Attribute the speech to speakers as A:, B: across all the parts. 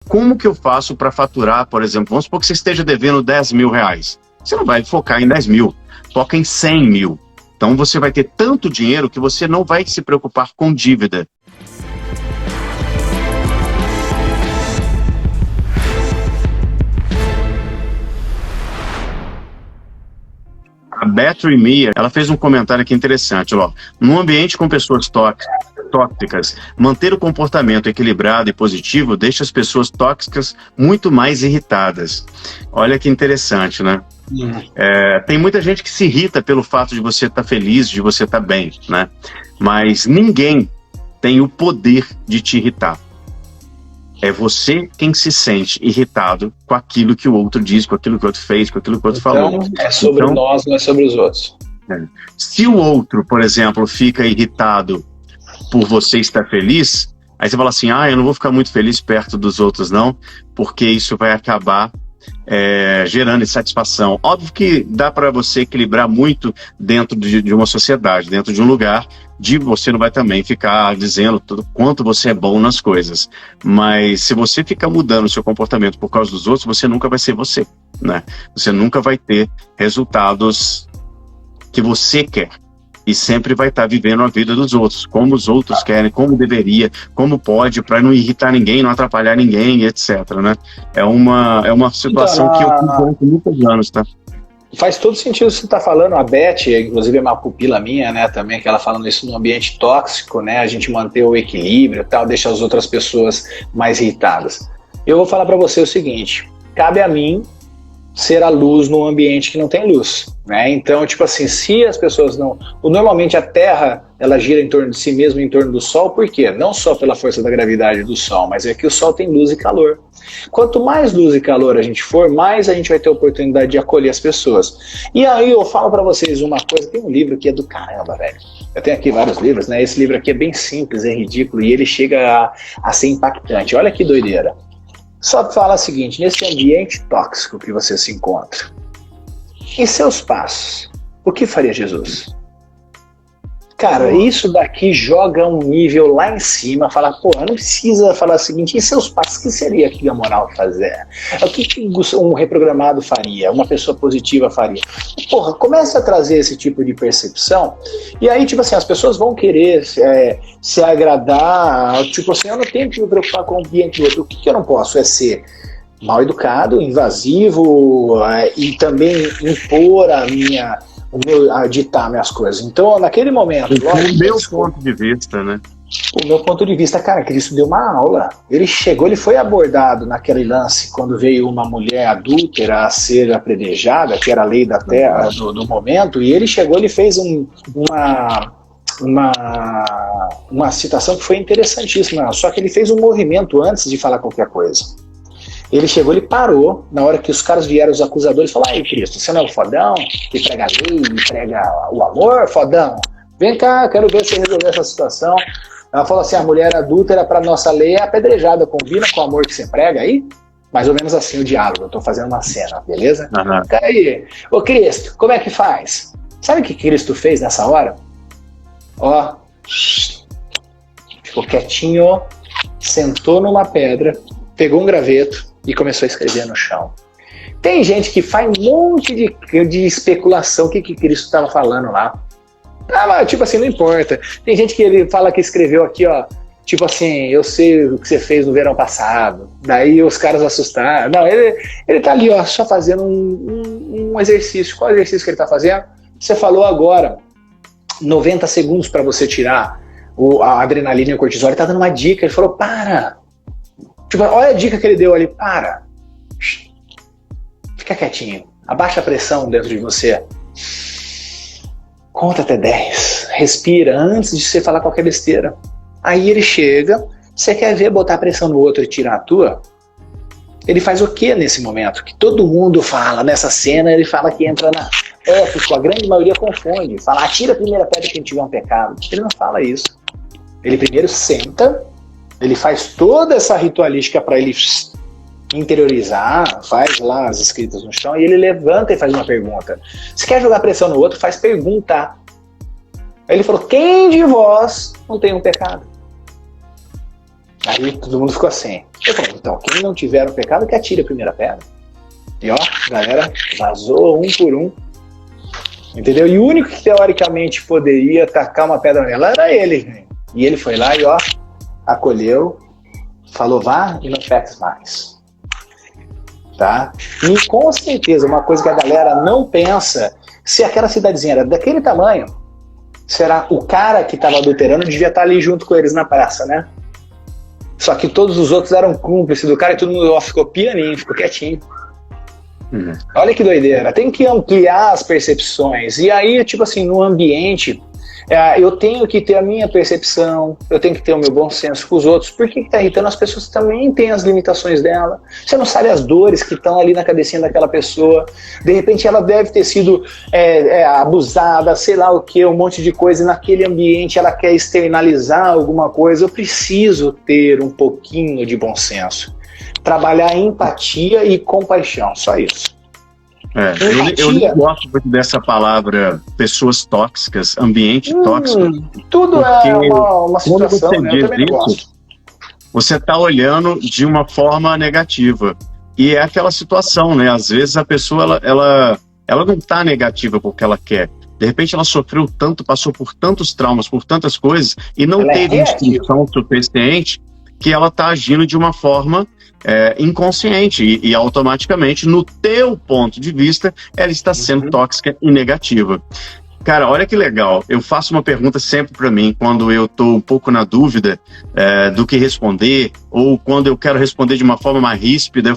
A: como que eu faço para faturar, por exemplo, vamos supor que você esteja devendo 10 mil reais. Você não vai focar em 10 mil, foca em 100 mil. Então você vai ter tanto dinheiro que você não vai se preocupar com dívida. A Battery Me, ela fez um comentário aqui interessante. Ó. Num ambiente com pessoas tóxicas, manter o comportamento equilibrado e positivo deixa as pessoas tóxicas muito mais irritadas. Olha que interessante, né? Tem muita gente que se irrita pelo fato de você estar feliz, de você estar bem, né? Mas ninguém tem o poder de te irritar. É você quem se sente irritado com aquilo que o outro diz, com aquilo que o outro fez, com aquilo que o outro falou.
B: É sobre nós, não é sobre os outros.
A: Se o outro, por exemplo, fica irritado por você estar feliz, aí você fala assim, eu não vou ficar muito feliz perto dos outros não, porque isso vai acabar gerando insatisfação. Óbvio que dá para você equilibrar muito dentro de uma sociedade, dentro de um lugar, você não vai também ficar dizendo quanto você é bom nas coisas. Mas se você ficar mudando o seu comportamento por causa dos outros, você nunca vai ser você, né? Você nunca vai ter resultados que você quer. E sempre vai estar vivendo a vida dos outros, como os outros querem, como deveria, como pode, para não irritar ninguém, não atrapalhar ninguém, etc. Né? É uma situação que eu fiz durante muitos anos, tá?
B: Faz todo sentido o que você está falando. A Beth, inclusive, é uma pupila minha, né, também, que ela falando isso no ambiente tóxico, né, a gente manter o equilíbrio e tal, deixa as outras pessoas mais irritadas. Eu vou falar para você o seguinte, cabe a mim ser a luz num ambiente que não tem luz, né? Então, tipo assim, se as pessoas não... Normalmente a Terra, ela gira em torno de si mesma, em torno do Sol, por quê? Não só pela força da gravidade do Sol, mas é que o Sol tem luz e calor. Quanto mais luz e calor a gente for, mais a gente vai ter a oportunidade de acolher as pessoas. E aí eu falo pra vocês uma coisa, tem um livro que é do caramba, velho. Eu tenho aqui vários livros, né? Esse livro aqui é bem simples, é ridículo, e ele chega a ser impactante. Olha que doideira. Só fala o seguinte, nesse ambiente tóxico que você se encontra, em seus passos, o que faria Jesus? Cara, isso daqui joga um nível lá em cima, fala, não precisa falar o seguinte, em seus passos, o que seria que a moral fazer? O que um reprogramado faria? Uma pessoa positiva faria? Começa a trazer esse tipo de percepção, e aí, tipo assim, as pessoas vão querer se agradar, tipo assim, eu não tenho que me preocupar com o ambiente do outro, o que eu não posso é ser mal educado, invasivo, e também impor a ditar minhas coisas. Então, naquele momento...
A: O meu ponto de vista, né?
B: O meu ponto de vista, cara, Cristo deu uma aula. Ele chegou, ele foi abordado naquele lance quando veio uma mulher adúltera a ser apredejada, que era a lei da terra do momento, e ele chegou, ele fez uma citação que foi interessantíssima, só que ele fez um movimento antes de falar qualquer coisa. Ele chegou, ele parou, na hora que os caras vieram, os acusadores, falaram, aí Cristo, você não é o fodão que prega a lei, prega o amor, fodão? Vem cá, quero ver você resolver essa situação. Ela falou assim, a mulher adúltera para nossa lei é apedrejada, combina com o amor que você prega aí? Mais ou menos assim o diálogo, eu tô fazendo uma cena, beleza?
A: Uhum.
B: Aí, ô Cristo, como é que faz? Sabe o que Cristo fez nessa hora? Ficou quietinho, sentou numa pedra, pegou um graveto e começou a escrever no chão. Tem gente que faz um monte de especulação, o que Cristo estava falando lá. Mas tipo assim, não importa. Tem gente que ele fala que escreveu aqui, tipo assim, eu sei o que você fez no verão passado. Daí os caras assustaram. Não, ele tá ali, só fazendo um exercício. Qual exercício que ele tá fazendo? Você falou agora, 90 segundos para você tirar a adrenalina e o cortisol. Ele tá dando uma dica, ele falou, para! Tipo, olha a dica que ele deu ali, para! Fica quietinho, abaixa a pressão dentro de você. Conta até 10, respira antes de você falar qualquer besteira. Aí ele chega, você quer ver botar pressão no outro e tirar a tua? Ele faz o que nesse momento? Que todo mundo fala, nessa cena ele fala que entra na épico, a grande maioria confunde, fala, atira a primeira pedra quem tiver um pecado. Ele não fala isso. Ele primeiro senta, ele faz toda essa ritualística para ele interiorizar, faz lá as escritas no chão, e ele levanta e faz uma pergunta. Se quer jogar pressão no outro, faz pergunta. Aí ele falou, quem de vós não tem um pecado? Aí todo mundo ficou assim. Eu falei, então, quem não tiver o pecado, que atire a primeira pedra. E ó, a galera vazou um por um. Entendeu? E o único que teoricamente poderia tacar uma pedra nela era ele. E ele foi lá e ó, acolheu, falou, vá e não peques mais. Tá? E com certeza, uma coisa que a galera não pensa, se aquela cidadezinha era daquele tamanho, será o cara que estava adulterando devia estar ali junto com eles na praça, né? Só que todos os outros eram cúmplices do cara e todo mundo ó, ficou pianinho, ficou quietinho. Olha que doideira, tem que ampliar as percepções. E aí, tipo assim, no ambiente, eu tenho que ter a minha percepção, eu tenho que ter o meu bom senso com os outros. Por que tá irritando? As pessoas também têm as limitações dela. Você não sabe as dores que estão ali na cabecinha daquela pessoa. De repente ela deve ter sido abusada, sei lá o que, um monte de coisa. E naquele ambiente ela quer externalizar alguma coisa. Eu preciso ter um pouquinho de bom senso. Trabalhar empatia e compaixão, só isso.
A: Eu nem gosto muito dessa palavra pessoas tóxicas, ambiente tóxico.
B: Tudo é uma situação,
A: quando você
B: né? Eu também não gosto.
A: Você está olhando de uma forma negativa. E é aquela situação, né? Às vezes a pessoa ela não está negativa porque ela quer. De repente ela sofreu tanto, passou por tantos traumas, por tantas coisas, e não teve instrução suficiente que ela está agindo de uma forma inconsciente e automaticamente, no teu ponto de vista, ela está sendo tóxica e negativa. Cara, olha que legal, eu faço uma pergunta sempre para mim, quando eu estou um pouco na dúvida do que responder, ou quando eu quero responder de uma forma mais ríspida,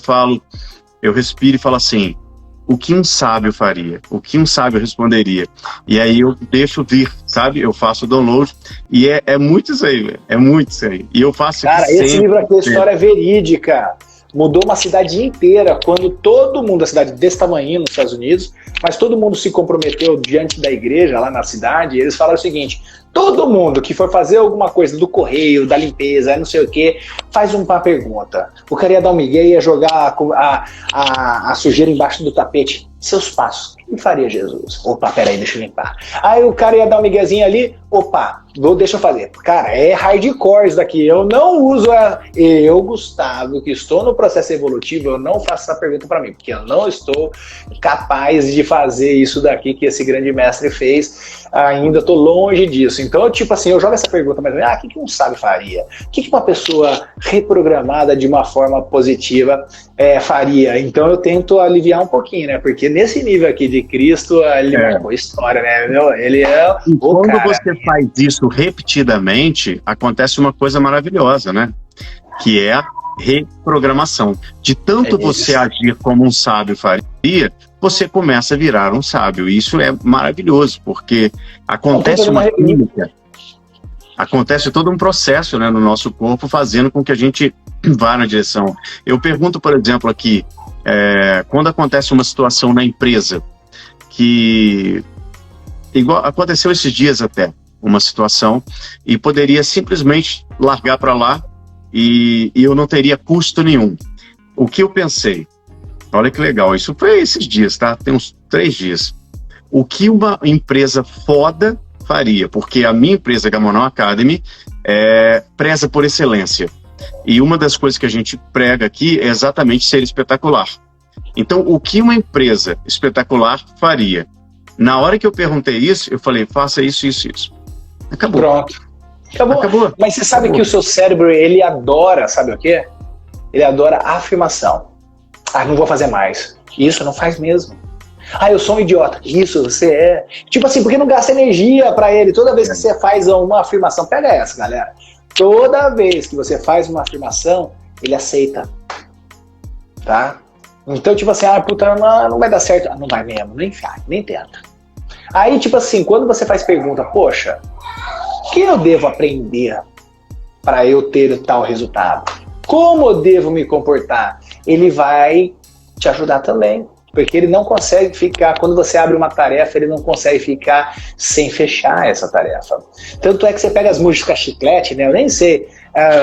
A: eu respiro e falo assim, o que um sábio faria? O que um sábio responderia? E aí eu deixo vir, sabe? Eu faço o download e é muito isso aí, velho. É muito isso aí. E eu faço
B: Cara, esse livro aqui é história verídica. Mudou uma cidade inteira quando todo mundo, a cidade desse tamanho nos Estados Unidos, mas todo mundo se comprometeu diante da igreja lá na cidade, e eles falaram o seguinte, todo mundo que for fazer alguma coisa do correio, da limpeza, não sei o que, faz uma pergunta. O cara ia dar um migué, ia jogar a sujeira embaixo do tapete. Seus passos, o que faria Jesus? Opa, peraí, deixa eu limpar. Aí o cara ia dar um miguezinho ali, opa, deixa eu fazer. Cara, é hardcore isso daqui, eu não uso eu, Gustavo, que estou no processo evolutivo, eu não faço essa pergunta para mim, porque eu não estou capaz de fazer isso daqui que esse grande mestre fez, ainda estou longe disso. Então, tipo assim, eu jogo essa pergunta, mas o que um sábio faria? O que uma pessoa reprogramada de uma forma positiva faria? Então eu tento aliviar um pouquinho, né? Porque nesse nível aqui de Cristo, ele marcou história, né? Ele é
A: e quando você faz isso repetidamente, acontece uma coisa maravilhosa, né? Que é a reprogramação. De tanto você agir como um sábio faria, você começa a virar um sábio. E isso é maravilhoso, porque acontece uma química, acontece todo um processo, né, no nosso corpo, fazendo com que a gente vá na direção. Eu pergunto, por exemplo, aqui, quando acontece uma situação na empresa, que igual aconteceu esses dias até, uma situação, e poderia simplesmente largar para lá e eu não teria custo nenhum. O que eu pensei? Olha que legal, isso foi esses dias, tá? Tem uns 3 dias. O que uma empresa foda faria? Porque a minha empresa, Gamonal Academy, preza por excelência. E uma das coisas que a gente prega aqui é exatamente ser espetacular. Então, o que uma empresa espetacular faria? Na hora que eu perguntei isso, eu falei, faça isso, isso, isso. Acabou.
B: Pronto. Acabou. Mas você sabe que o seu cérebro, ele adora, sabe o quê? Ele adora a afirmação. Não vou fazer mais. Isso não faz mesmo. Eu sou um idiota. Isso, você é. Tipo assim, porque não gasta energia pra ele. Toda vez que você faz uma afirmação, pega essa, galera. Toda vez que você faz uma afirmação, ele aceita. Tá? Então, tipo assim, puta, não vai dar certo. Não vai mesmo, nem tenta. Aí, tipo assim, quando você faz pergunta, poxa, o que eu devo aprender para eu ter tal resultado? Como eu devo me comportar? Ele vai te ajudar também. Porque ele não consegue ficar, quando você abre uma tarefa, ele não consegue ficar sem fechar essa tarefa. Tanto é que você pega as músicas chiclete, né? Eu nem sei,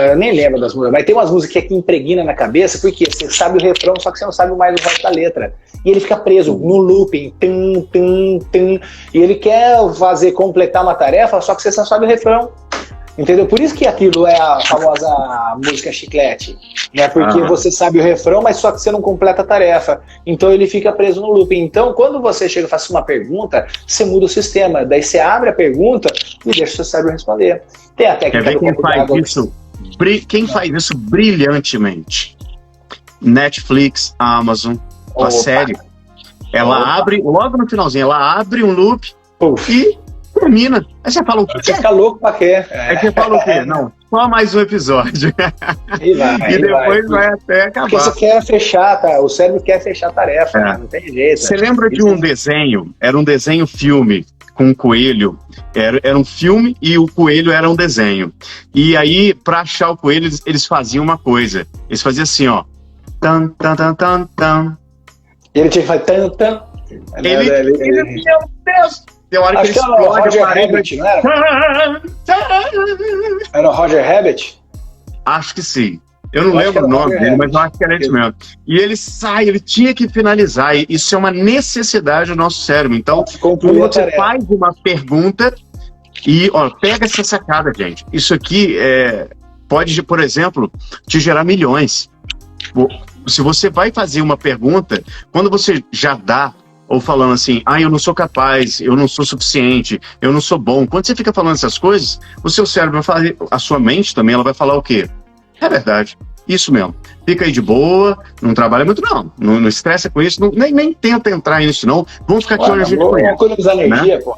B: eu nem lembro das músicas, mas tem umas músicas que impregna na cabeça, porque você sabe o refrão, só que você não sabe mais o resto da letra. E ele fica preso no looping, e ele quer completar uma tarefa, só que você só sabe o refrão. Entendeu? Por isso que aquilo é a famosa música chiclete, né? Porque você sabe o refrão, mas só que você não completa a tarefa. Então ele fica preso no loop. Então, quando você chega e faz uma pergunta, você muda o sistema. Daí você abre a pergunta e deixa o seu cérebro responder. Tem a técnica do copo d'água.
A: Quem faz isso brilhantemente? Netflix, Amazon, a série. Ela abre, logo no finalzinho, ela abre um loop e termina. Aí você fala o quê?
B: Você fica louco pra quê?
A: Aí você fala o quê? Não, só mais um episódio. E depois vai até acabar.
B: Porque você quer fechar, tá? O cérebro quer fechar a tarefa, né? Não tem jeito.
A: Você lembra de um desenho? Era um desenho-filme com um coelho. Era um filme e o coelho era um desenho. E aí, pra achar o coelho, eles faziam uma coisa. Eles faziam assim, ó. Tan, tan, tan, tan, tan.
B: E ele tinha que fazer tan, tan.
A: Meu Deus! Tem hora
B: acho que era o Roger Rabbit, não era? Era o Roger Rabbit?
A: Acho que sim. Eu não lembro o nome dele, mas eu acho que era isso mesmo. E ele sai, ele tinha que finalizar. E isso é uma necessidade do nosso cérebro. Então, quando você faz uma pergunta e, ó, pega essa sacada, gente. Isso aqui pode, por exemplo, te gerar milhões. Se você vai fazer uma pergunta, quando você já dá, ou falando assim, eu não sou capaz, eu não sou suficiente, eu não sou bom. Quando você fica falando essas coisas, o seu cérebro vai falar, a sua mente também, ela vai falar o quê? É verdade, isso mesmo. Fica aí de boa, não trabalha muito não estressa com isso, nem tenta entrar nisso não. Vamos ficar aqui onde a gente conhece.
B: Economizar energia, pô.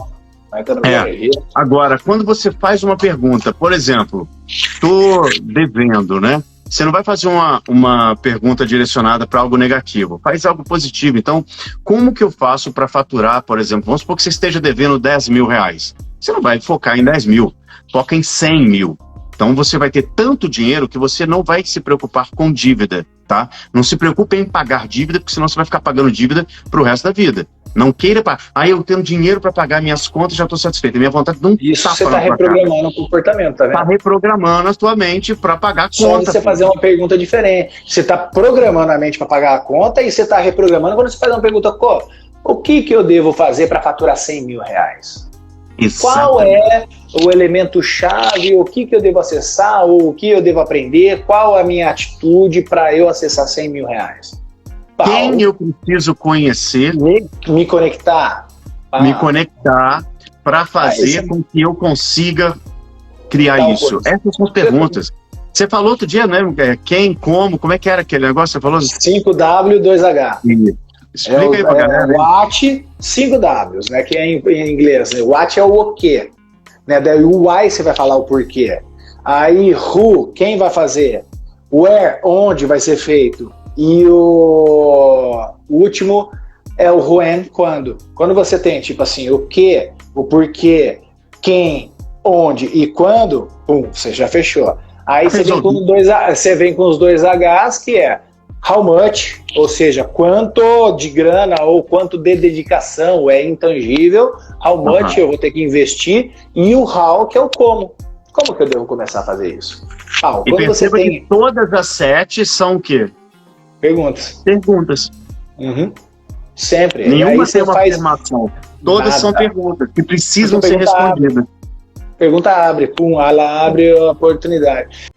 A: Agora, quando você faz uma pergunta, por exemplo, estou devendo, né? Você não vai fazer uma pergunta direcionada para algo negativo, faz algo positivo. Então, como que eu faço para faturar, por exemplo, vamos supor que você esteja devendo 10 mil reais. Você não vai focar em 10 mil, foca em 100 mil. Então, você vai ter tanto dinheiro que você não vai se preocupar com dívida, tá? Não se preocupe em pagar dívida, porque senão você vai ficar pagando dívida para o resto da vida. Não queira pagar. Eu tenho dinheiro para pagar minhas contas, já estou satisfeito. Minha vontade não
B: isso você está reprogramando o comportamento, tá vendo?
A: Está reprogramando a sua mente para pagar a conta.
B: Só você fazer uma pergunta diferente. Você está programando a mente para pagar a conta e você está reprogramando quando você faz uma pergunta, o que eu devo fazer para faturar 100 mil reais? Exatamente. Qual é o elemento-chave, o que eu devo acessar, ou o que eu devo aprender, qual a minha atitude para eu acessar 100 mil reais?
A: Quem eu preciso conhecer?
B: Me conectar.
A: Me conectar para fazer com que eu consiga criar isso. Essas são as perguntas. Você falou outro dia, né? Quem, como é que era aquele negócio? Você falou
B: 5W, 2H.
A: Explica aí pra galera.
B: What, 5Ws, né? Que é em inglês. Né? What é o quê. Né? Daí o why você vai falar o porquê. Aí who, quem vai fazer. Where, onde vai ser feito. E o último é o when, quando. Quando você tem, tipo assim, o que, o porquê, quem, onde e quando, você já fechou. Aí você vem com os dois Hs, que é how much, ou seja, quanto de grana ou quanto de dedicação é intangível, how much eu vou ter que investir, e o how, que é o como. Como que eu devo começar a fazer isso?
A: E perceba que todas as 7 são o quê?
B: Perguntas. Uhum. Sempre.
A: Nenhuma tem uma afirmação. Todas são perguntas que precisam ser respondidas.
B: Pergunta abre, ela abre a oportunidade.